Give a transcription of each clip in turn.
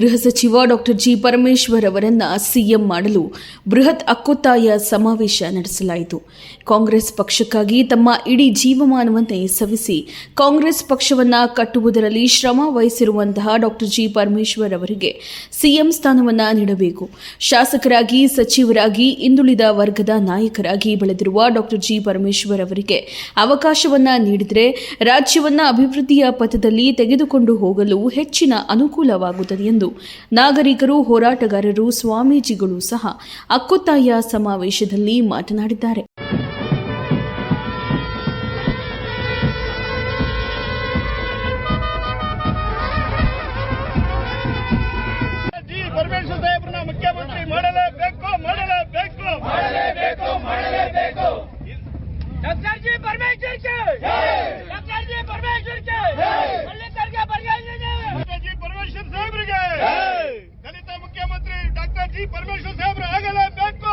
ಗೃಹ ಸಚಿವ doctor G Parameshwar ಅವರನ್ನು ಸಿಎಂ ಮಾಡಲು ಬೃಹತ್ ಹಕ್ಕೊತ್ತಾಯ ಸಮಾವೇಶ ನಡೆಸಲಾಯಿತು. ಕಾಂಗ್ರೆಸ್ ಪಕ್ಷಕ್ಕಾಗಿ ತಮ್ಮ ಇಡೀ ಜೀವಮಾನವನ್ನೇ ಸವಿಸಿ ಕಾಂಗ್ರೆಸ್ ಪಕ್ಷವನ್ನು ಕಟ್ಟುವುದರಲ್ಲಿ ಶ್ರಮ ವಹಿಸಿರುವಂತಹ ಡಾಕ್ಟರ್ ಜಿ ಪರಮೇಶ್ವರ್ ಅವರಿಗೆ ಸಿಎಂ ಸ್ಥಾನವನ್ನು ನೀಡಬೇಕು. ಶಾಸಕರಾಗಿ, ಸಚಿವರಾಗಿ, ಹಿಂದುಳಿದ ವರ್ಗದ ನಾಯಕರಾಗಿ ಬೆಳೆದಿರುವ ಡಾಕ್ಟರ್ ಜಿ ಪರಮೇಶ್ವರ್ ಅವರಿಗೆ ಅವಕಾಶವನ್ನು ನೀಡಿದರೆ ರಾಜ್ಯವನ್ನು ಅಭಿವೃದ್ಧಿಯ ಪಥದಲ್ಲಿ ತೆಗೆದುಕೊಂಡು ಹೋಗಲು ಹೆಚ್ಚಿನ ಅನುಕೂಲವಾಗುತ್ತದೆ ಎಂದು ನಾಗರಿಕರು, ಹೋರಾಟಗಾರರು, ಸ್ವಾಮೀಜಿಗಳು ಸಹ ಹಕ್ಕೊತ್ತಾಯ ಸಮಾವೇಶದಲ್ಲಿ ಮಾತನಾಡಿದ್ದಾರೆ. ಮುಖ್ಯಮಂತ್ರಿ ಮಾಡಲೇಬೇಕು. ಡಾಕ್ಟರ್ ಜಿ ಪರಮೇಶ್ವರ್ ಸಾಹೇಬ್ರಿಗೆ ದಲಿತ ಮುಖ್ಯಮಂತ್ರಿ ಡಾಕ್ಟರ್ ಜಿ ಪರಮೇಶ್ವರ್ ಸಾಹೇಬ್ರು ಆಗಲೇಬೇಕು.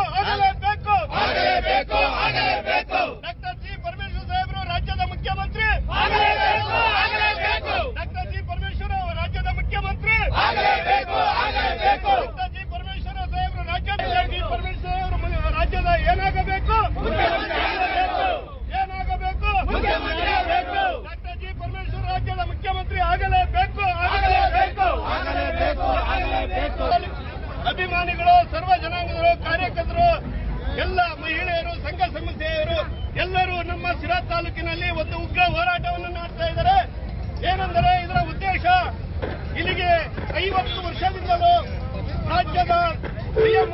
ಡಾಕ್ಟರ್ ಜಿ ಪರಮೇಶ್ವರ್ ಸಾಹೇಬ್ರು ರಾಜ್ಯದ ಮುಖ್ಯಮಂತ್ರಿ. ಡಾಕ್ಟರ್ ಜಿ ಪರಮೇಶ್ವರ್ ರಾಜ್ಯದ ಮುಖ್ಯಮಂತ್ರಿ. ಡಾಕ್ಟರ್ ಜಿ ಪರಮೇಶ್ವರ್ ಸಾಹೇಬ್ರು ರಾಜ್ಯದ ಏನಾಗಬೇಕು? ಡಾಕ್ಟರ್ ಜಿ ಪರಮೇಶ್ವರ್ ರಾಜ್ಯದ ಮುಖ್ಯಮಂತ್ರಿ ಆಗಲೇಬೇಕು. ಅಭಿಮಾನಿಗಳು, ಸರ್ವ ಜನಾಂಗದವರು, ಕಾರ್ಯಕರ್ತರು, ಎಲ್ಲ ಮಹಿಳೆಯರು, ಸಂಘ ಸಂಸ್ಥೆಯವರು ಎಲ್ಲರೂ ನಮ್ಮ ಸಿರಾ ತಾಲೂಕಿನಲ್ಲಿ ಒಂದು ಉಗ್ರ ಹೋರಾಟವನ್ನು ಮಾಡ್ತಾ ಇದ್ದಾರೆ. ಏನೆಂದರೆ ಇದರ ಉದ್ದೇಶ ಇಲ್ಲಿಗೆ 50 ವರ್ಷದಿಂದಲೂ ರಾಜ್ಯದ ಸಿಎಂ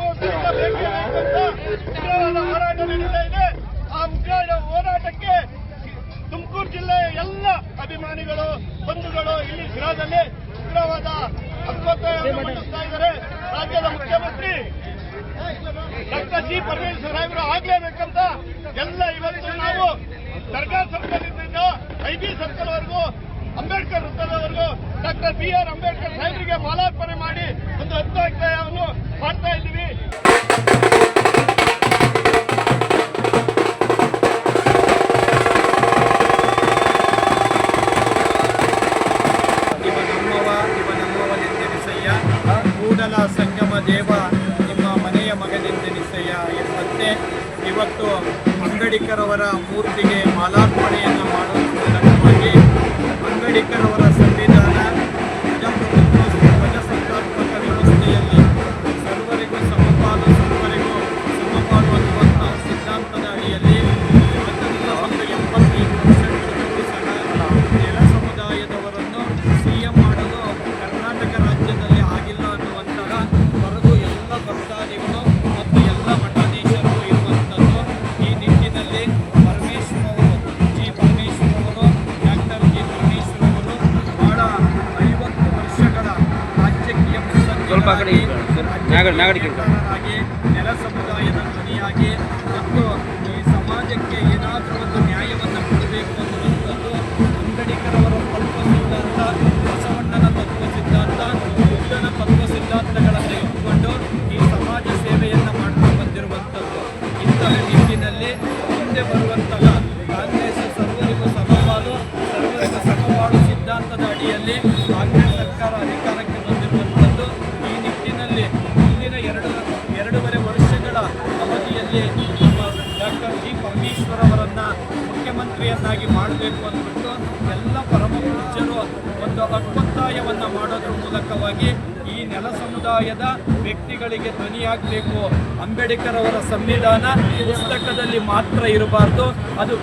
ಉಗ್ರವಾದ ಹೋರಾಟ ನಡೀತಾ ಇದೆ. ಆ ಉಗ್ರ ಹೋರಾಟಕ್ಕೆ ತುಮಕೂರು ಜಿಲ್ಲೆಯ ಎಲ್ಲ ಅಭಿಮಾನಿಗಳು, ಬಂಧುಗಳು ಇಲ್ಲಿ ಸಿರಾದಲ್ಲಿ ಉಗ್ರವಾದ ಹಕ್ಕೊತ್ತಾಯವನ್ನು ಮಂಡಿಸ್ತಾ ಇದ್ದಾರೆ. ರಾಜ್ಯದ ಮುಖ್ಯಮಂತ್ರಿ ಡಾಕ್ಟರ್ ಜಿ ಪರಮೇಶ್ವರ್ ಸಾಹೇಬರು ಆಗ್ಲೇಬೇಕಂತ ಎಲ್ಲ ಇವತ್ತು ನಾವು ದರ್ಗಾ ಸರ್ಕಲ್ನಿಂದ ಐಬಿ ಸರ್ಕಲ್ ವರೆಗೂ, ಅಂಬೇಡ್ಕರ್ ವೃತ್ತದವರೆಗೂ ಡಾಕ್ಟರ್ BR ಅಂಬೇಡ್ಕರ್ ಸಾಹೇಬರಿಗೆ ಮಾಲಾರ್ಪಣೆ ಮಾಡಿ ಒಂದು ಹಕ್ಕೊತ್ತಾಯವನ್ನು ಮಾಡ್ತಾ ಇದ್ದೀವಿ. ಕೂಡಲ ಸಂಗಮ ದೇವ ನಿಮ್ಮ ಮನೆಯ ಮಗನೆಂದೆನಿಸಯ್ಯ ಎಂಬಂತೆ ಇವತ್ತು ಅಂಬೇಡ್ಕರವರ ಮೂರ್ತಿಗೆ ಮಾಲಾರ್ಪಣೆಯನ್ನು ಮಾಡುವ ಮೂಲಕವಾಗಿ ಅಂಬೇಡ್ಕರವರ ಸಂವಿಧಾನ, ಪ್ರಜಾಸತ್ತಾತ್ಮಕ ವ್ಯವಸ್ಥೆಯಲ್ಲಿ ಸರ್ವರಿಗೂ ಸಮಪಾಲು ಅನ್ನುವಂತಹ ಸಿದ್ಧಾಂತದ ಅಡಿಯಲ್ಲಿ 75% ಸಹ ನೆಲ ಸಮುದಾಯದವರನ್ನು ಸಿಎಂ ಮಾಡಲು ಕರ್ನಾಟಕ ರಾಜ್ಯದಲ್ಲಿ ಆಗಿಲ್ಲ ಅನ್ನುವಂತಹ ಹೊರಗು ಎಲ್ಲ ಭಕ್ತಾದಿಗಳು ಮತ್ತು ಎಲ್ಲ ಮಠಾಧೀಶರು ಇರುವಂಥದ್ದು. ಈ ನಿಟ್ಟಿನಲ್ಲಿ ಜಿ ಪರಮೇಶ್ವರ್ ಅವರು ಡಾಕ್ಟರ್ ಜಿ ಪರಮೇಶ್ವರ್ ಅವರು ಬಹಳ 50 ವರ್ಷಗಳ ರಾಜಕೀಯ ಮುತ್ಸದ್ದಿಗಳಾಗಿ, ನೆಲ ಸಮುದಾಯದ ಧ್ವನಿಯಾಗಿ ಮತ್ತು ಈ ಸಮಾಜಕ್ಕೆ ಏನಾದರೂ ಒಂದು ನ್ಯಾಯವನ್ನು ಕೊಡಬೇಕು ಅನ್ನುವಂಥದ್ದು ಅಂಬೇಡ್ಕರವರ ತತ್ವ ಸಿದ್ಧಾಂತ, ಬಸವಣ್ಣನ ತತ್ವ ಸಿದ್ಧಾಂತ, ಬುದ್ಧನ ತತ್ವ ಸಿದ್ಧಾಂತಗಳನ್ನು ಇಟ್ಟುಕೊಂಡು ಈ ಸಮಾಜ ಸೇವೆಯನ್ನು ಮಾಡ್ತಾ ಬಂದಿರುವಂಥದ್ದು. ಇಂತಹ ನಿಟ್ಟಿನಲ್ಲಿ ಮುಂದೆ ಬರುವಂತಹ ಕಾಂಗ್ರೆಸ್ ಸರ್ವರಿಗೂ ಸಮಪಾಲು ಸಿದ್ಧಾಂತದ ಅಡಿಯಲ್ಲಿ ಕಾಂಗ್ರೆಸ್ ಸರ್ಕಾರ ಅಧಿಕಾರಕ್ಕೆ ಬಂದಿರುವಂಥದ್ದು. ಈ ನಿಟ್ಟಿನಲ್ಲಿ ಮುಂದಿನ ಎರಡೂವರೆ ವರ್ಷಗಳ ಅವಧಿಯಲ್ಲಿ ನಮ್ಮ ಡಾಕ್ಟರ್ ಜಿ ಪರಮೇಶ್ವರ್ ಅವರನ್ನು ಮುಖ್ಯಮಂತ್ರಿಯನ್ನಾಗಿ ಮಾಡಬೇಕು ಅಂದ್ಬಿಟ್ಟು ಎಲ್ಲ ಪರಮ ಪೂಜ್ಯರು ಒಂದು ಹಕ್ಕೊತ್ತಾಯವನ್ನು ಮಾಡೋದ್ರ ಮೂಲಕವಾಗಿ ಈ ನೆಲ ಸಮುದಾಯದ ವ್ಯಕ್ತಿಗಳಿಗೆ ಧ್ವನಿಯಾಗಬೇಕು. ಅಂಬೇಡ್ಕರ್ ಅವರ ಸಂವಿಧಾನ ಪುಸ್ತಕದಲ್ಲಿ ಮಾತ್ರ ಇರಬಾರ್ದು, ಅದು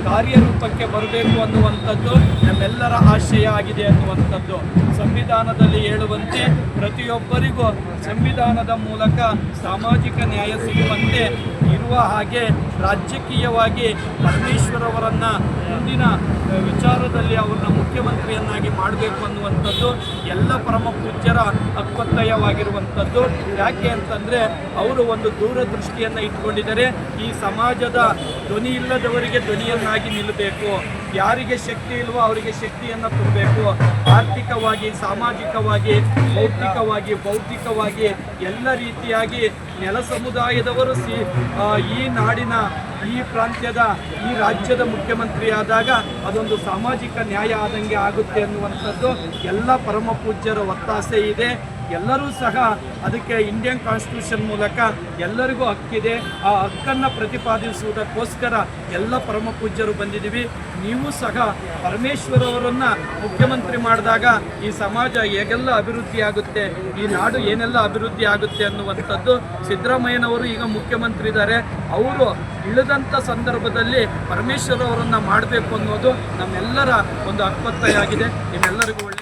ಕಾರ್ಯರೂಪಕ್ಕೆ ಬರಬೇಕು ಅನ್ನುವಂಥದ್ದು ನಮ್ಮೆಲ್ಲರ ಆಶಯ ಆಗಿದೆ ಅನ್ನುವಂಥದ್ದು. ಸಂವಿಧಾನದಲ್ಲಿ ಹೇಳುವಂತೆ ಪ್ರತಿಯೊಬ್ಬರಿಗೂ ಸಂವಿಧಾನದ ಮೂಲಕ ಸಾಮಾಜಿಕ ನ್ಯಾಯ ಸಿಗುವಂತೆ ಇರುವ ಹಾಗೆ ರಾಜಕೀಯವಾಗಿ ಪರಮೇಶ್ವರ್ ಅವರನ್ನು ಮುಂದಿನ ವಿಚಾರದಲ್ಲಿ ಅವ್ರನ್ನ ಮುಖ್ಯಮಂತ್ರಿಯನ್ನಾಗಿ ಮಾಡಬೇಕು ಅನ್ನುವಂಥದ್ದು ಎಲ್ಲ ಪರಮ ಪೂಜ್ಯರ ಹಕ್ಕೊತ್ತಾಯವಾಗಿರುವಂಥದ್ದು. ಯಾಕೆ ಅಂತಂದರೆ ಅವರು ಒಂದು ದೂರದೃಷ್ಟಿಯನ್ನು ಇಟ್ಕೊಂಡಿದ್ದಾರೆ. ಈ ಸಮಾಜದ ಧ್ವನಿ ಇಲ್ಲದವರಿಗೆ ಧ್ವನಿಯನ್ನಾಗಿ ನಿಲ್ಲಬೇಕು, ಯಾರಿಗೆ ಶಕ್ತಿ ಇಲ್ವೋ ಅವರಿಗೆ ಶಕ್ತಿಯನ್ನು ತುಂಬಬೇಕು. ಆರ್ಥಿಕವಾಗಿ, ಸಾಮಾಜಿಕವಾಗಿ, ಬೌದ್ಧಿಕವಾಗಿ ಎಲ್ಲ ರೀತಿಯಾಗಿ ನೆಲ ಸಮುದಾಯದವರು ಈ ನಾಡಿನ, ಈ ಪ್ರಾಂತ್ಯದ, ಈ ರಾಜ್ಯದ ಮುಖ್ಯಮಂತ್ರಿಯಾದಾಗ ಅದೊಂದು ಸಾಮಾಜಿಕ ನ್ಯಾಯ ಆದಂಗೆ ಆಗುತ್ತೆ ಅನ್ನುವಂಥದ್ದು ಎಲ್ಲ ಪರಮ ಪೂಜ್ಯರ ಒತ್ತಾಸೆ ಇದೆ. ಎಲ್ಲರೂ ಸಹ ಅದಕ್ಕೆ ಇಂಡಿಯನ್ ಕಾನ್ಸ್ಟಿಟ್ಯೂಷನ್ ಮೂಲಕ ಎಲ್ಲರಿಗೂ ಹಕ್ಕಿದೆ. ಆ ಹಕ್ಕನ್ನು ಪ್ರತಿಪಾದಿಸುವುದಕ್ಕೋಸ್ಕರ ಎಲ್ಲ ಪರಮ ಪೂಜ್ಯರು ಬಂದಿದ್ದೀವಿ. ನೀವು ಸಹ ಪರಮೇಶ್ವರ್ ಅವರನ್ನು ಮುಖ್ಯಮಂತ್ರಿ ಮಾಡಿದಾಗ ಈ ಸಮಾಜ ಹೇಗೆಲ್ಲ ಅಭಿವೃದ್ಧಿ ಆಗುತ್ತೆ, ಈ ನಾಡು ಏನೆಲ್ಲ ಅಭಿವೃದ್ಧಿ ಆಗುತ್ತೆ ಅನ್ನುವಂಥದ್ದು ಸಿದ್ದರಾಮಯ್ಯನವರು ಈಗ ಮುಖ್ಯಮಂತ್ರಿ ಇದ್ದಾರೆ. ಅವರು ಇಳಿದಂಥ ಸಂದರ್ಭದಲ್ಲಿ ಪರಮೇಶ್ವರ್ ಅವರನ್ನು ಮಾಡಬೇಕು ಅನ್ನೋದು ನಮ್ಮೆಲ್ಲರ ಒಂದು ಹಕ್ಕೊತ್ತಾಯ ಆಗಿದೆ. ನಿಮ್ಮೆಲ್ಲರಿಗೂ ಒಳ್ಳೆ